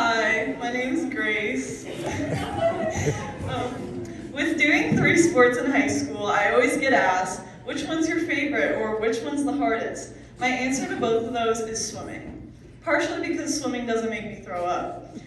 Hi, my name's Grace. With doing 3 sports in high school, I always get asked, which one's your favorite or which one's the hardest? My answer to both of those is swimming. Partially because swimming doesn't make me throw up.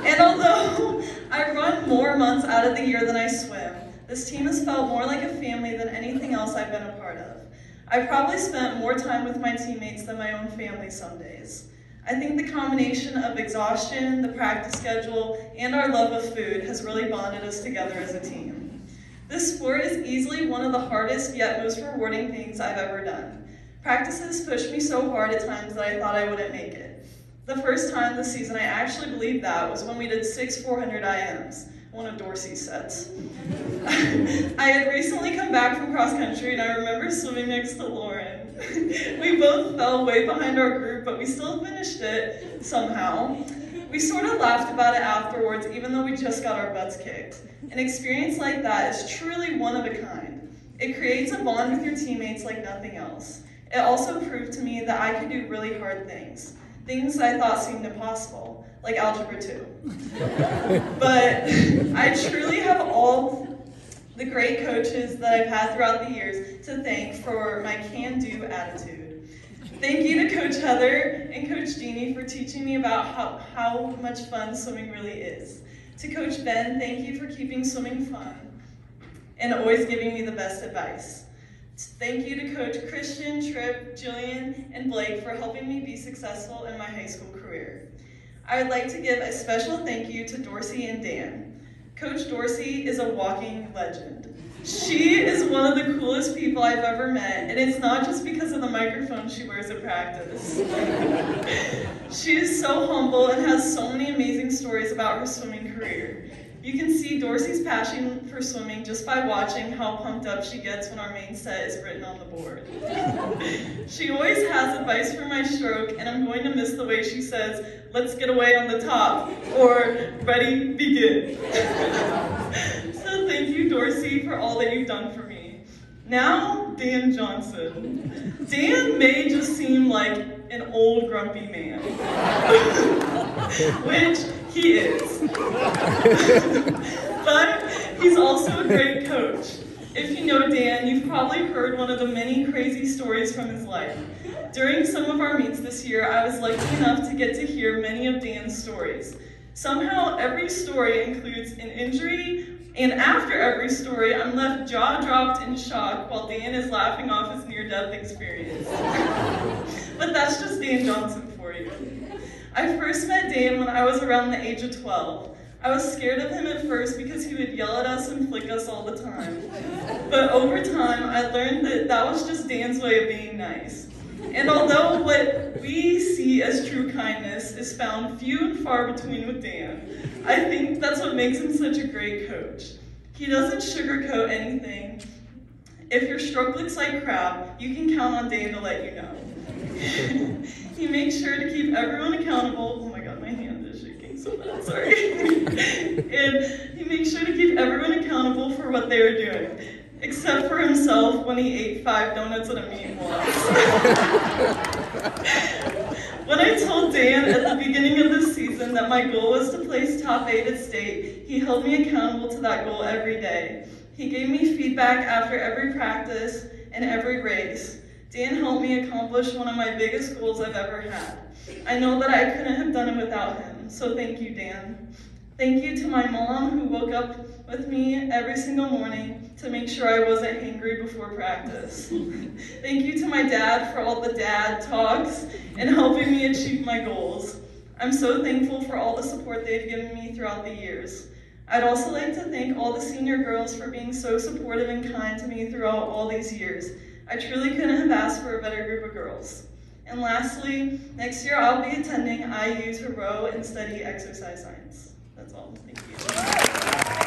And although I run more months out of the year than I swim, this team has felt more like a family than anything else I've been a part of. I probably spent more time with my teammates than my own family some days. I think the combination of exhaustion, the practice schedule, and our love of food has really bonded us together as a team. This sport is easily one of the hardest yet most rewarding things I've ever done. Practices pushed me so hard at times that I thought I wouldn't make it. The first time this season I actually believed that was when we did 6 400 IMs, one of Dorsey's sets. I had recently come back from cross country and I remember swimming next to Lauren. We both fell way behind our group, but we still finished it somehow. We sort of laughed about it afterwards, even though we just got our butts kicked. An experience like that is truly one of a kind. It creates a bond with your teammates like nothing else. It also proved to me that I could do really hard things I thought seemed impossible, like Algebra 2. But I truly have all the great coaches that I've had throughout the years to thank for my can-do attitude. Thank you to Coach Heather and Coach Jeannie for teaching me about how much fun swimming really is. To Coach Ben, thank you for keeping swimming fun and always giving me the best advice. Thank you to Coach Christian, Tripp, Jillian, and Blake for helping me be successful in my high school career. I would like to give a special thank you to Dorsey and Dan. Coach Dorsey is a walking legend. She is one of the coolest people I've ever met, and it's not just because of the microphone she wears at practice. She is so humble and has so many amazing stories about her swimming career. You can see Dorsey's passion for swimming just by watching how pumped up she gets when our main set is written on the board. She always has advice for my stroke, and I'm going to miss the way she says, "Let's get away on the top," or "Ready, begin." So thank you, Dorsey, for all that you've done for me. Now, Dan Johnson. Dan may just seem like an old grumpy man, which he is. But he's also a great coach. If you know Dan, you've probably heard one of the many crazy stories from his life. During some of our meets this year, I was lucky enough to get to hear many of Dan's stories. Somehow, every story includes an injury, and after every story, I'm left jaw-dropped in shock while Dan is laughing off his near-death experience. But that's just Dan Johnson for you. I first met Dan when I was around the age of 12. I was scared of him at first because he would yell at us and flick us all the time. But over time, I learned that that was just Dan's way of being nice. And although what we see as true kindness is found few and far between with Dan, I think that's what makes him such a great coach. He doesn't sugarcoat anything. If your stroke looks like crap, you can count on Dan to let you know. He makes sure to keep everyone accountable. Oh my God, my hand is shaking so bad, sorry. And he makes sure to keep everyone accountable for what they are doing, except for himself when he ate 5 donuts at a meet once. When I told Dan at the beginning of this season that my goal was to place top 8 at state, he held me accountable to that goal every day. He gave me feedback after every practice and every race. Dan helped me accomplish one of my biggest goals I've ever had. I know that I couldn't have done it without him, so thank you, Dan. Thank you to my mom who woke up with me every single morning to make sure I wasn't hangry before practice. Thank you to my dad for all the dad talks and helping me achieve my goals. I'm so thankful for all the support they've given me throughout the years. I'd also like to thank all the senior girls for being so supportive and kind to me throughout all these years. I truly couldn't have asked for a better group of girls. And lastly, next year I'll be attending IU to row and study exercise science. That's all. Thank you.